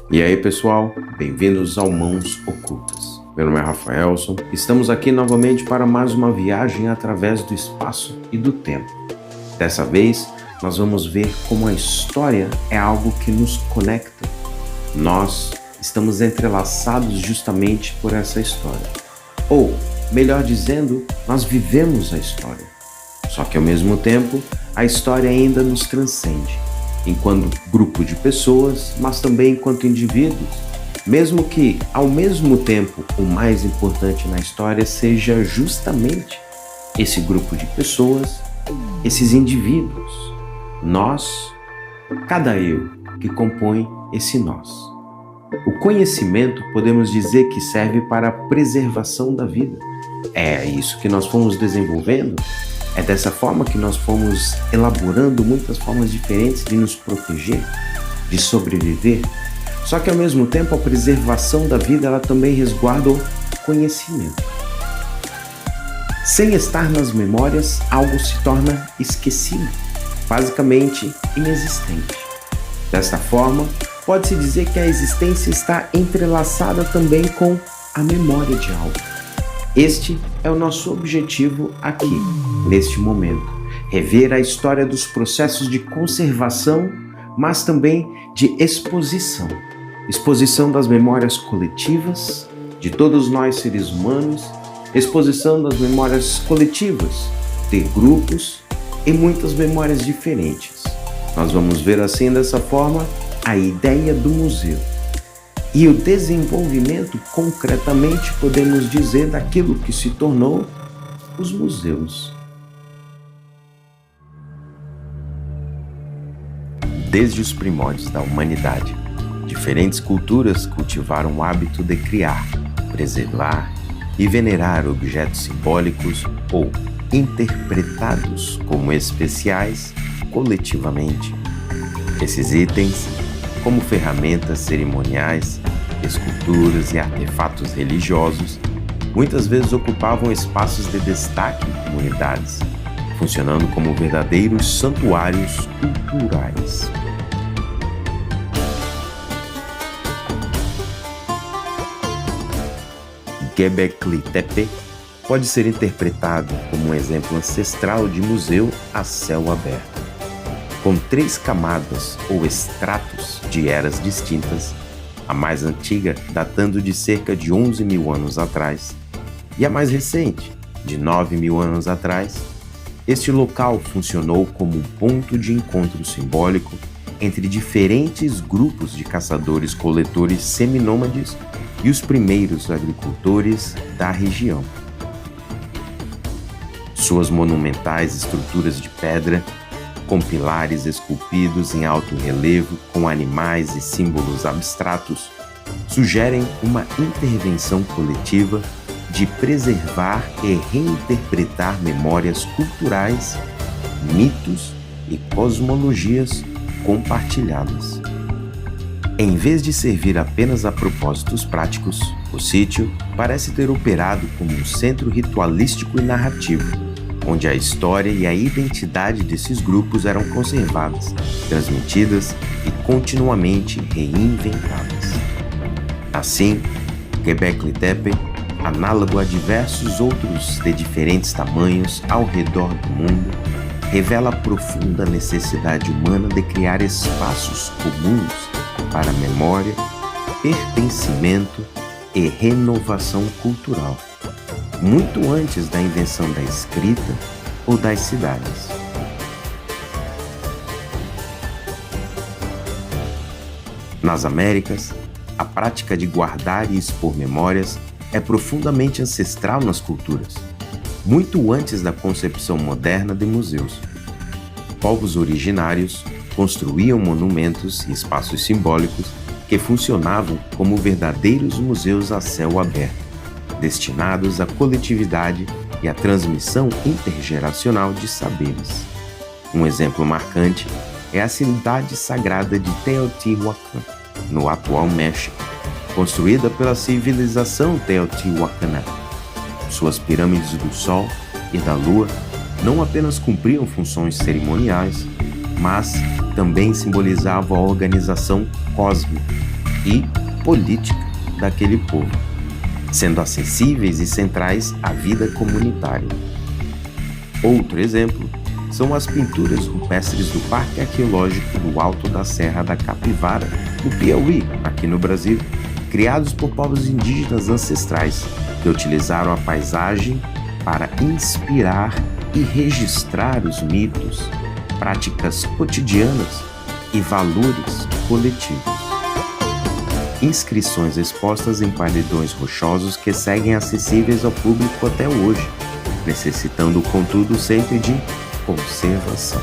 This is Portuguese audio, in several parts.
E aí pessoal, bem-vindos ao Mãos Ocultas. Meu nome é Rafaelson, estamos aqui novamente para mais uma viagem através do espaço e do tempo. Dessa vez, nós vamos ver como a história é algo que nos conecta. Nós estamos entrelaçados justamente por essa história. Ou, melhor dizendo, nós vivemos a história. Só que ao mesmo tempo, a história ainda nos transcende, enquanto grupo de pessoas, mas também enquanto indivíduos, mesmo que, ao mesmo tempo, o mais importante na história seja justamente esse grupo de pessoas, esses indivíduos, nós, cada eu que compõe esse nós. O conhecimento, podemos dizer que serve para a preservação da vida. É isso que nós fomos desenvolvendo. É dessa forma que nós fomos elaborando muitas formas diferentes de nos proteger, de sobreviver. Só que ao mesmo tempo a preservação da vida ela também resguarda o conhecimento. Sem estar nas memórias, algo se torna esquecido, basicamente inexistente. Desta forma, pode-se dizer que a existência está entrelaçada também com a memória de algo. Este é o nosso objetivo aqui, neste momento. Rever a história dos processos de conservação, mas também de exposição. Exposição das memórias coletivas, de todos nós seres humanos, exposição das memórias coletivas, de grupos e muitas memórias diferentes. Nós vamos ver assim, dessa forma, a ideia do museu. E o desenvolvimento, concretamente, podemos dizer, daquilo que se tornou os museus. Desde os primórdios da humanidade, diferentes culturas cultivaram o hábito de criar, preservar e venerar objetos simbólicos ou interpretados como especiais coletivamente. Esses itens, como ferramentas cerimoniais, esculturas e artefatos religiosos, muitas vezes ocupavam espaços de destaque em comunidades, funcionando como verdadeiros santuários culturais. Göbekli Tepe pode ser interpretado como um exemplo ancestral de museu a céu aberto. Com 3 camadas ou estratos de eras distintas, a mais antiga datando de cerca de 11 mil anos atrás e a mais recente, de 9 mil anos atrás, este local funcionou como um ponto de encontro simbólico entre diferentes grupos de caçadores-coletores seminômades e os primeiros agricultores da região. Suas monumentais estruturas de pedra, com pilares esculpidos em alto relevo com animais e símbolos abstratos, sugerem uma intervenção coletiva de preservar e reinterpretar memórias culturais, mitos e cosmologias compartilhadas. Em vez de servir apenas a propósitos práticos, o sítio parece ter operado como um centro ritualístico e narrativo, onde a história e a identidade desses grupos eram conservadas, transmitidas e continuamente reinventadas. Assim, Göbekli Tepe, análogo a diversos outros de diferentes tamanhos ao redor do mundo, revela a profunda necessidade humana de criar espaços comuns para memória, pertencimento e renovação cultural, muito antes da invenção da escrita ou das cidades. Nas Américas, a prática de guardar e expor memórias é profundamente ancestral nas culturas, muito antes da concepção moderna de museus. Povos originários construíam monumentos e espaços simbólicos que funcionavam como verdadeiros museus a céu aberto, destinados à coletividade e à transmissão intergeracional de saberes. Um exemplo marcante é a cidade sagrada de Teotihuacan, no atual México, construída pela civilização teotihuacanã. Suas pirâmides do Sol e da Lua não apenas cumpriam funções cerimoniais, mas também simbolizava a organização cósmica e política daquele povo, sendo acessíveis e centrais à vida comunitária. Outro exemplo são as pinturas rupestres do Parque Arqueológico do Alto da Serra da Capivara, no Piauí, aqui no Brasil, criados por povos indígenas ancestrais que utilizaram a paisagem para inspirar e registrar os mitos, práticas cotidianas e valores coletivos. Inscrições expostas em paredões rochosos que seguem acessíveis ao público até hoje, necessitando, contudo, sempre de conservação.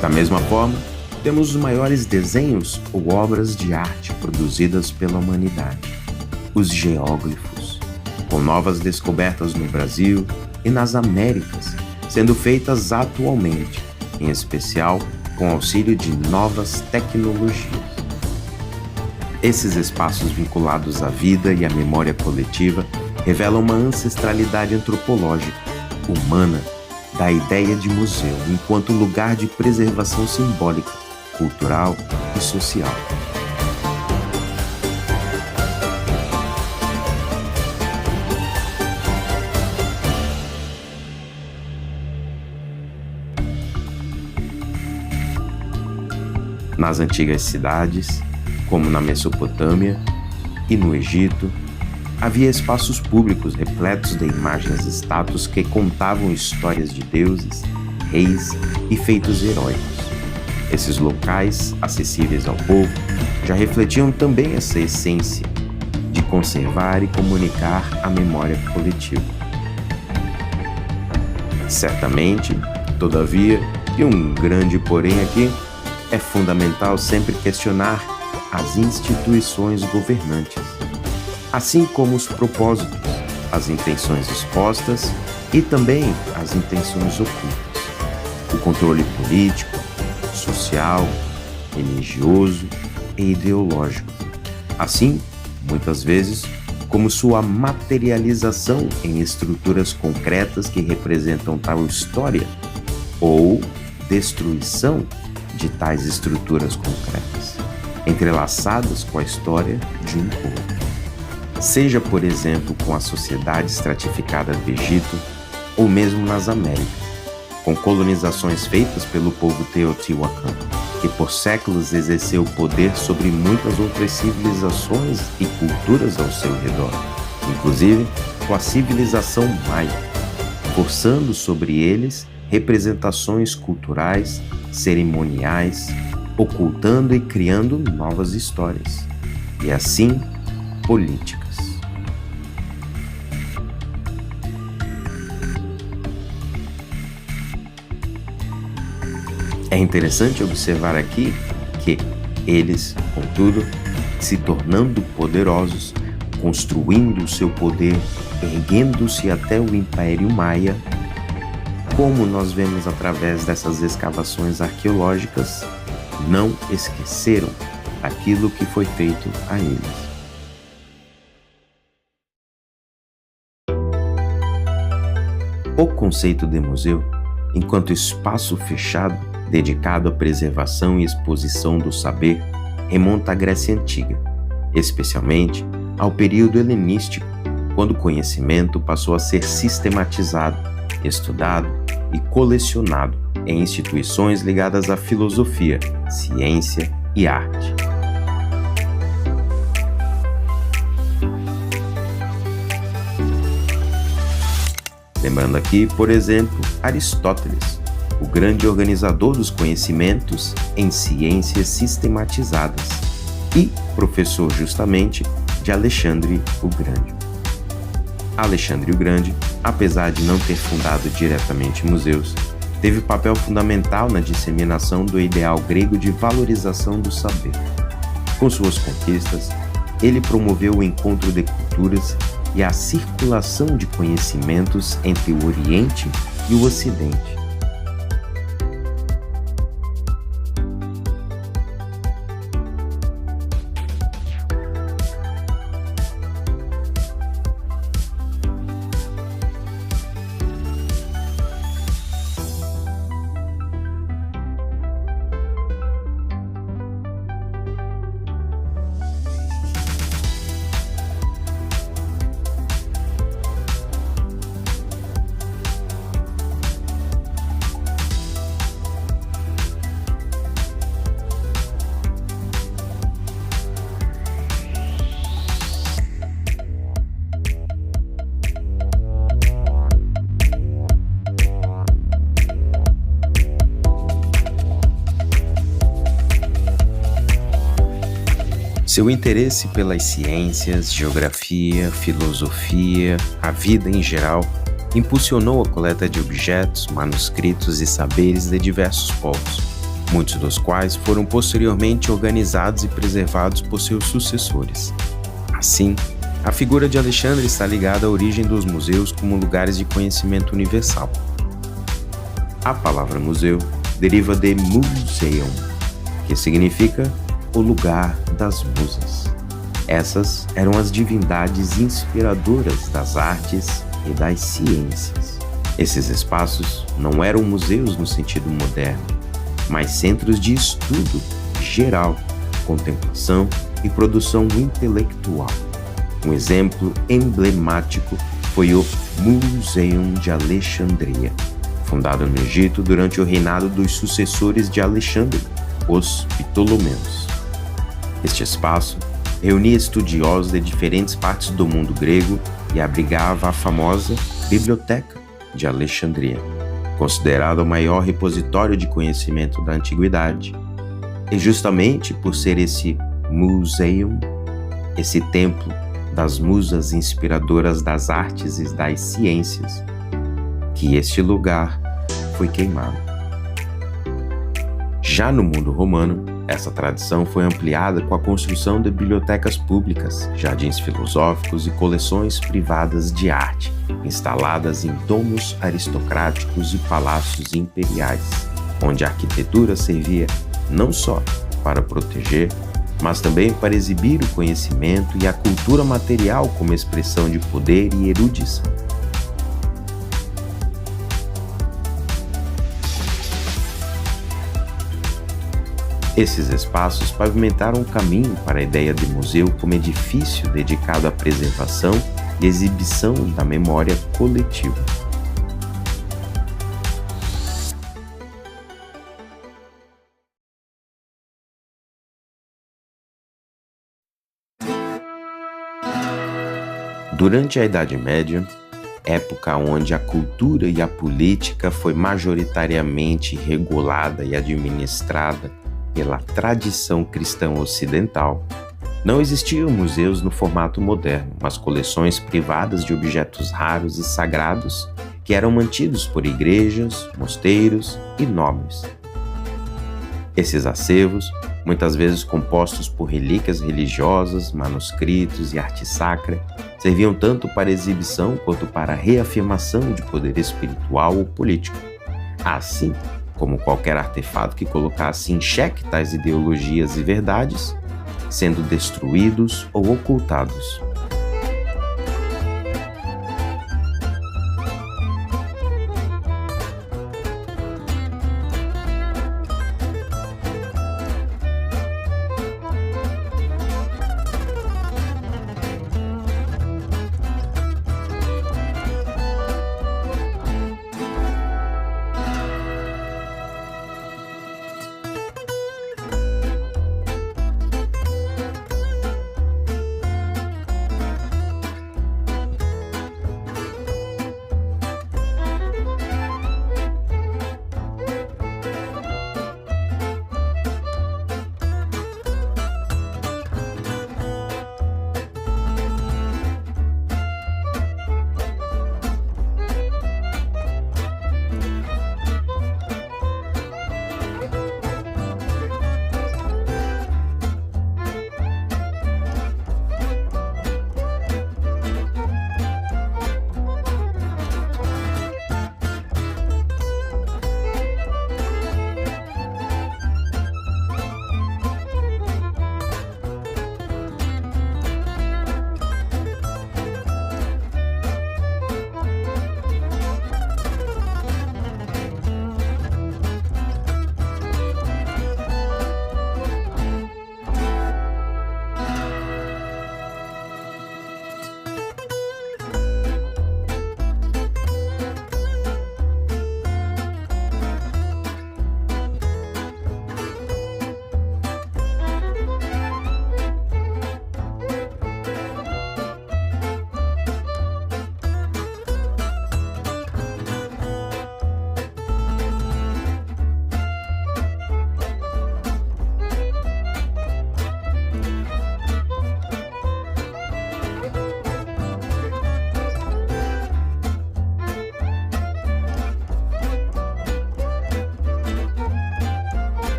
Da mesma forma, temos os maiores desenhos ou obras de arte produzidas pela humanidade, os geóglifos, com novas descobertas no Brasil e nas Américas, sendo feitas atualmente, em especial com auxílio de novas tecnologias. Esses espaços vinculados à vida e à memória coletiva revelam uma ancestralidade antropológica, humana, da ideia de museu enquanto lugar de preservação simbólica, cultural e social. Nas antigas cidades, como na Mesopotâmia e no Egito, havia espaços públicos repletos de imagens e estátuas que contavam histórias de deuses, reis e feitos heróicos. Esses locais, acessíveis ao povo, já refletiam também essa essência de conservar e comunicar a memória coletiva. Certamente, todavia, e um grande porém aqui, é fundamental sempre questionar as instituições governantes, assim como os propósitos, as intenções expostas e também as intenções ocultas, o controle político, social, religioso e ideológico, assim, muitas vezes, como sua materialização em estruturas concretas que representam tal história ou destruição de tais estruturas concretas, entrelaçadas com a história de um povo. Seja, por exemplo, com a sociedade estratificada do Egito ou mesmo nas Américas, com colonizações feitas pelo povo Teotihuacan, que por séculos exerceu poder sobre muitas outras civilizações e culturas ao seu redor, inclusive com a civilização maia, forçando sobre eles representações culturais, cerimoniais, ocultando e criando novas histórias, e assim, políticas. É interessante observar aqui que eles, contudo, se tornando poderosos, construindo o seu poder, erguendo-se até o Império Maia, como nós vemos através dessas escavações arqueológicas, não esqueceram aquilo que foi feito a eles. O conceito de museu, enquanto espaço fechado, dedicado à preservação e exposição do saber, remonta à Grécia Antiga, especialmente ao período helenístico, quando o conhecimento passou a ser sistematizado, estudado e colecionado em instituições ligadas à filosofia, ciência e arte. Lembrando aqui, por exemplo, Aristóteles, o grande organizador dos conhecimentos em ciências sistematizadas e professor justamente de Alexandre o Grande. Alexandre o Grande, apesar de não ter fundado diretamente museus, teve papel fundamental na disseminação do ideal grego de valorização do saber. Com suas conquistas, ele promoveu o encontro de culturas e a circulação de conhecimentos entre o Oriente e o Ocidente. Seu interesse pelas ciências, geografia, filosofia, a vida em geral, impulsionou a coleta de objetos, manuscritos e saberes de diversos povos, muitos dos quais foram posteriormente organizados e preservados por seus sucessores. Assim, a figura de Alexandre está ligada à origem dos museus como lugares de conhecimento universal. A palavra museu deriva de Museum, que significa o lugar das musas. Essas eram as divindades inspiradoras das artes e das ciências. Esses espaços não eram museus no sentido moderno, mas centros de estudo geral, contemplação e produção intelectual. Um exemplo emblemático foi o Museum de Alexandria, fundado no Egito durante o reinado dos sucessores de Alexandre, os Ptolomeus. Este espaço reunia estudiosos de diferentes partes do mundo grego e abrigava a famosa Biblioteca de Alexandria, considerada o maior repositório de conhecimento da antiguidade. E justamente por ser esse museum, esse templo das musas inspiradoras das artes e das ciências, que este lugar foi queimado. Já no mundo romano, essa tradição foi ampliada com a construção de bibliotecas públicas, jardins filosóficos e coleções privadas de arte, instaladas em domos aristocráticos e palácios imperiais, onde a arquitetura servia não só para proteger, mas também para exibir o conhecimento e a cultura material como expressão de poder e erudição. Esses espaços pavimentaram o caminho para a ideia de museu como edifício dedicado à preservação e exibição da memória coletiva. Durante a Idade Média, época onde a cultura e a política foi majoritariamente regulada e administrada pela tradição cristã ocidental, não existiam museus no formato moderno, mas coleções privadas de objetos raros e sagrados que eram mantidos por igrejas, mosteiros e nobres. Esses acervos, muitas vezes compostos por relíquias religiosas, manuscritos e arte sacra, serviam tanto para exibição quanto para reafirmação de poder espiritual ou político, assim como qualquer artefato que colocasse em xeque tais ideologias e verdades, sendo destruídos ou ocultados.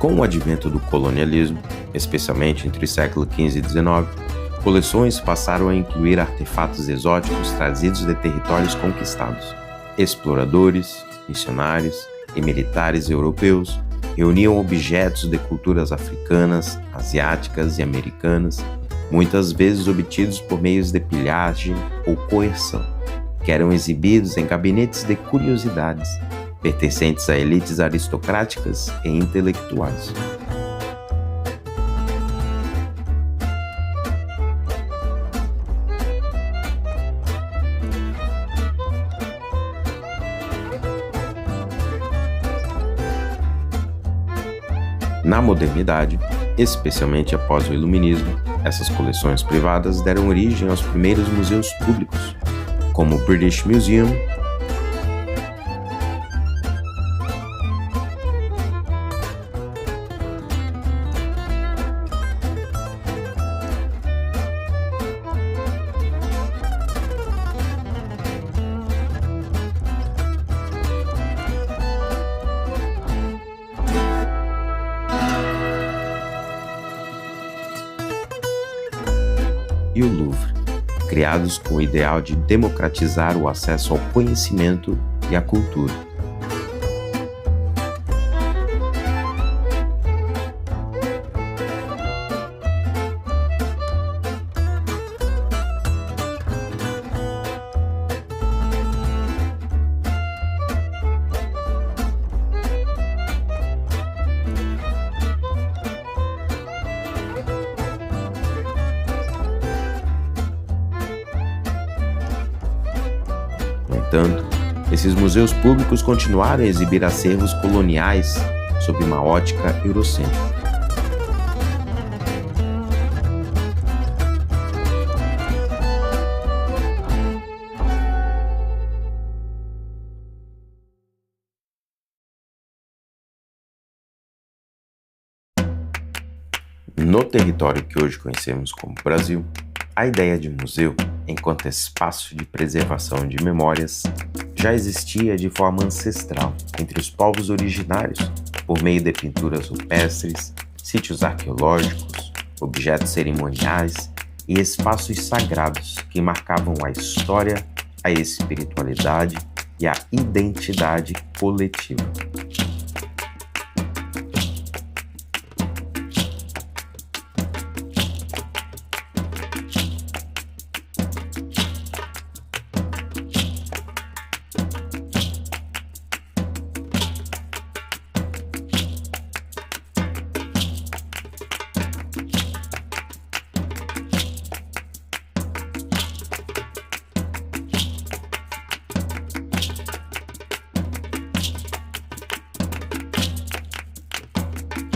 Com o advento do colonialismo, especialmente entre os séculos XV e XIX, coleções passaram a incluir artefatos exóticos trazidos de territórios conquistados. Exploradores, missionários e militares europeus reuniam objetos de culturas africanas, asiáticas e americanas, muitas vezes obtidos por meios de pilhagem ou coerção, que eram exibidos em gabinetes de curiosidades, pertencentes a elites aristocráticas e intelectuais. Na modernidade, especialmente após o Iluminismo, essas coleções privadas deram origem aos primeiros museus públicos, como o British Museum, e o Louvre, criados com o ideal de democratizar o acesso ao conhecimento e à cultura. No entanto, esses museus públicos continuaram a exibir acervos coloniais sob uma ótica eurocêntrica. No território que hoje conhecemos como Brasil, a ideia de museu, enquanto espaço de preservação de memórias, já existia de forma ancestral entre os povos originários, por meio de pinturas rupestres, sítios arqueológicos, objetos cerimoniais e espaços sagrados que marcavam a história, a espiritualidade e a identidade coletiva.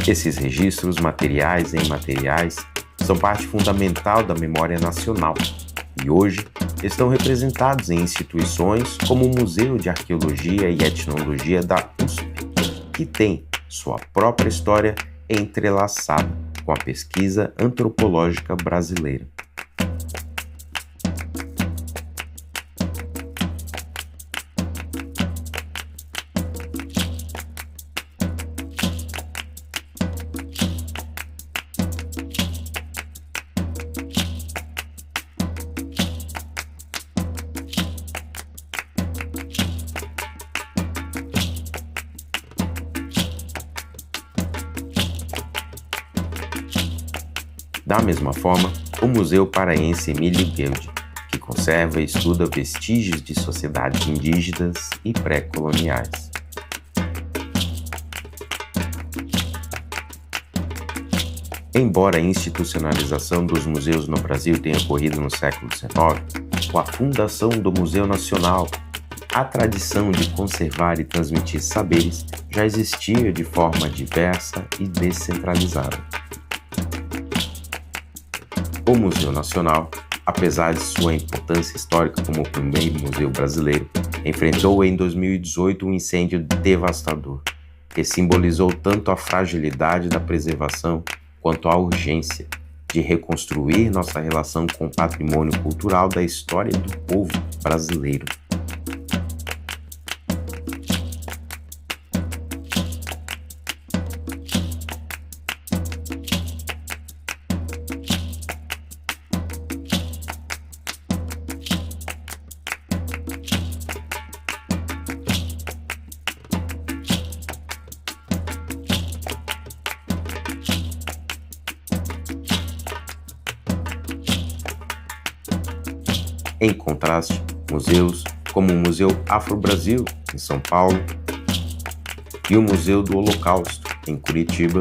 Esses registros materiais e imateriais são parte fundamental da memória nacional e hoje estão representados em instituições como o Museu de Arqueologia e Etnologia da USP, que tem sua própria história entrelaçada com a pesquisa antropológica brasileira. Da mesma forma, o Museu Paraense Emílio Gueldi, que conserva e estuda vestígios de sociedades indígenas e pré-coloniais. Embora a institucionalização dos museus no Brasil tenha ocorrido no século XIX, com a fundação do Museu Nacional, a tradição de conservar e transmitir saberes já existia de forma diversa e descentralizada. O Museu Nacional, apesar de sua importância histórica como o primeiro museu brasileiro, enfrentou em 2018 um incêndio devastador, que simbolizou tanto a fragilidade da preservação quanto a urgência de reconstruir nossa relação com o patrimônio cultural da história do povo brasileiro. Em contraste, museus como o Museu Afro-Brasil, em São Paulo, e o Museu do Holocausto, em Curitiba,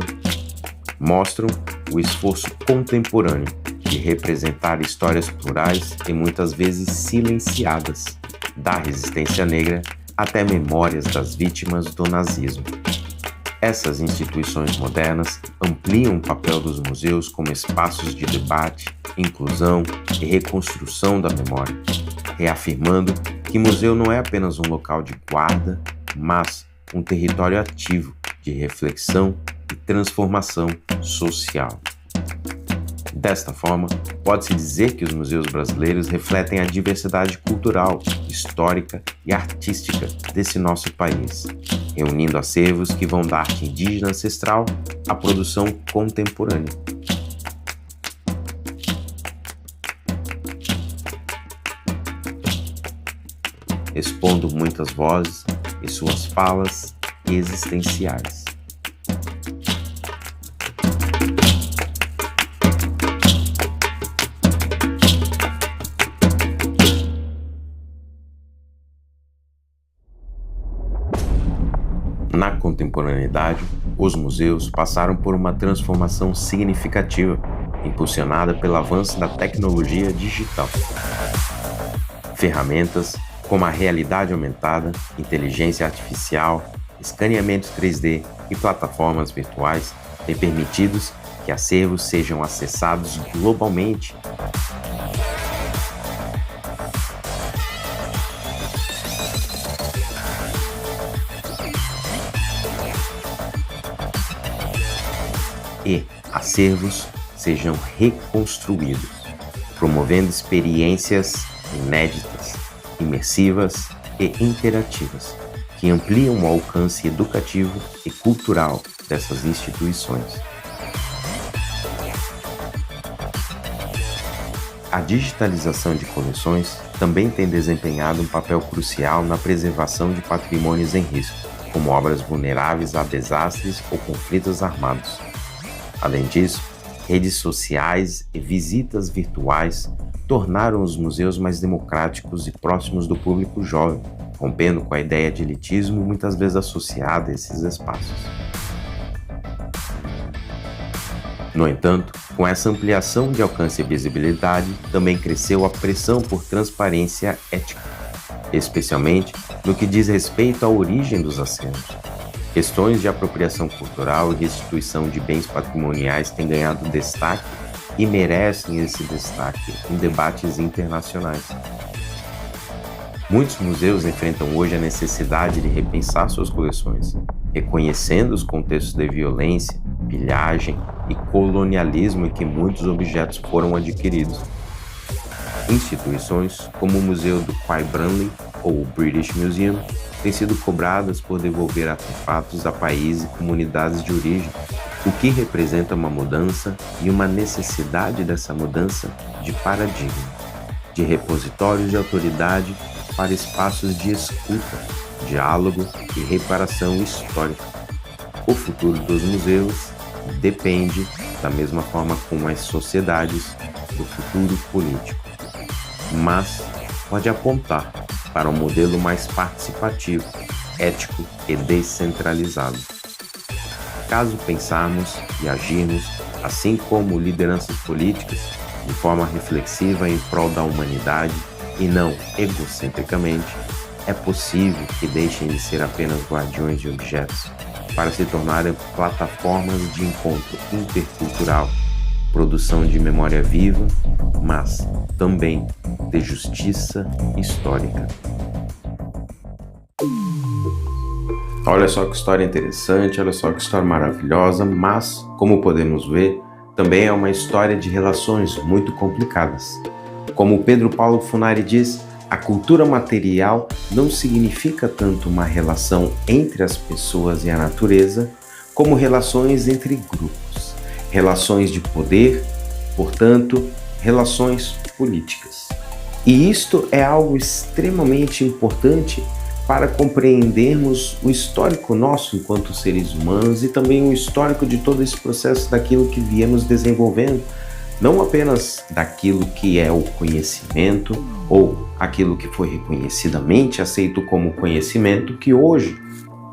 mostram o esforço contemporâneo de representar histórias plurais e muitas vezes silenciadas, da resistência negra até memórias das vítimas do nazismo. Essas instituições modernas ampliam o papel dos museus como espaços de debate, inclusão e reconstrução da memória, reafirmando que museu não é apenas um local de guarda, mas um território ativo de reflexão e transformação social. Desta forma, pode-se dizer que os museus brasileiros refletem a diversidade cultural, histórica e artística desse nosso país, reunindo acervos que vão da arte indígena ancestral à produção contemporânea. Expondo muitas vozes e suas falas existenciais. Na contemporaneidade, os museus passaram por uma transformação significativa, impulsionada pelo avanço da tecnologia digital. Ferramentas como a realidade aumentada, inteligência artificial, escaneamento 3D e plataformas virtuais têm permitido que acervos sejam acessados globalmente. E acervos sejam reconstruídos, promovendo experiências inéditas, imersivas e interativas, que ampliam o alcance educativo e cultural dessas instituições. A digitalização de coleções também tem desempenhado um papel crucial na preservação de patrimônios em risco, como obras vulneráveis a desastres ou conflitos armados. Além disso, redes sociais e visitas virtuais tornaram os museus mais democráticos e próximos do público jovem, rompendo com a ideia de elitismo muitas vezes associada a esses espaços. No entanto, com essa ampliação de alcance e visibilidade, também cresceu a pressão por transparência ética, especialmente no que diz respeito à origem dos acervos. Questões de apropriação cultural e restituição de bens patrimoniais têm ganhado destaque e merecem esse destaque em debates internacionais. Muitos museus enfrentam hoje a necessidade de repensar suas coleções, reconhecendo os contextos de violência, pilhagem e colonialismo em que muitos objetos foram adquiridos. Instituições como o Museu do Quai Branly ou o British Museum têm sido cobradas por devolver artefatos a países e comunidades de origem, o que representa uma mudança e uma necessidade dessa mudança de paradigma, de repositórios de autoridade para espaços de escuta, diálogo e reparação histórica. O futuro dos museus depende, da mesma forma como as sociedades, do futuro político, mas pode apontar para um modelo mais participativo, ético e descentralizado. Caso pensarmos e agirmos, assim como lideranças políticas, de forma reflexiva em prol da humanidade e não egocentricamente, é possível que deixem de ser apenas guardiões de objetos, para se tornarem plataformas de encontro intercultural, produção de memória viva, mas também de justiça histórica. Olha só que história interessante, olha só que história maravilhosa, mas, como podemos ver, também é uma história de relações muito complicadas. Como Pedro Paulo Funari diz, a cultura material não significa tanto uma relação entre as pessoas e a natureza, como relações entre grupos, relações de poder, portanto, relações políticas. E isto é algo extremamente importante para compreendermos o histórico nosso enquanto seres humanos e também o histórico de todo esse processo daquilo que viemos desenvolvendo não apenas daquilo que é o conhecimento ou aquilo que foi reconhecidamente aceito como conhecimento, que hoje,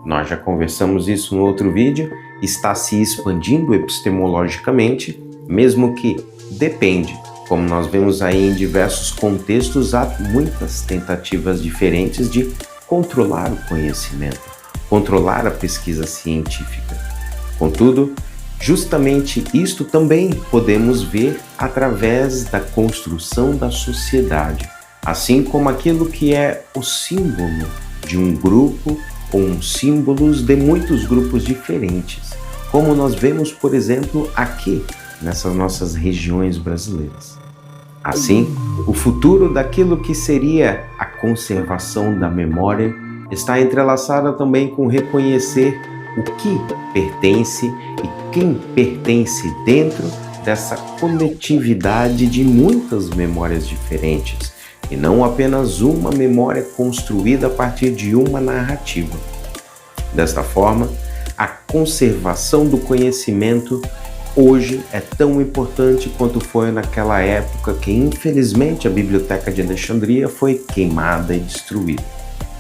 nós já conversamos isso no outro vídeo, está se expandindo epistemologicamente, mesmo que depende. Como nós vemos aí em diversos contextos, há muitas tentativas diferentes de controlar o conhecimento, controlar a pesquisa científica. Contudo, justamente isto também podemos ver através da construção da sociedade, assim como aquilo que é o símbolo de um grupo ou símbolos de muitos grupos diferentes, como nós vemos, por exemplo, aqui nessas nossas regiões brasileiras. Assim, o futuro daquilo que seria a conservação da memória está entrelaçada também com reconhecer o que pertence e quem pertence dentro dessa coletividade de muitas memórias diferentes, e não apenas uma memória construída a partir de uma narrativa. Desta forma, a conservação do conhecimento hoje é tão importante quanto foi naquela época que, infelizmente, a Biblioteca de Alexandria foi queimada e destruída.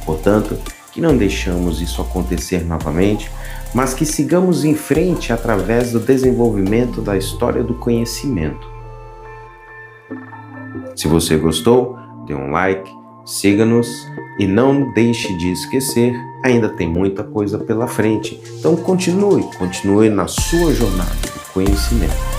Portanto, que não deixamos isso acontecer novamente, mas que sigamos em frente através do desenvolvimento da história do conhecimento. Se você gostou, dê um like, siga-nos e não deixe de esquecer, ainda tem muita coisa pela frente. Então continue na sua jornada do conhecimento.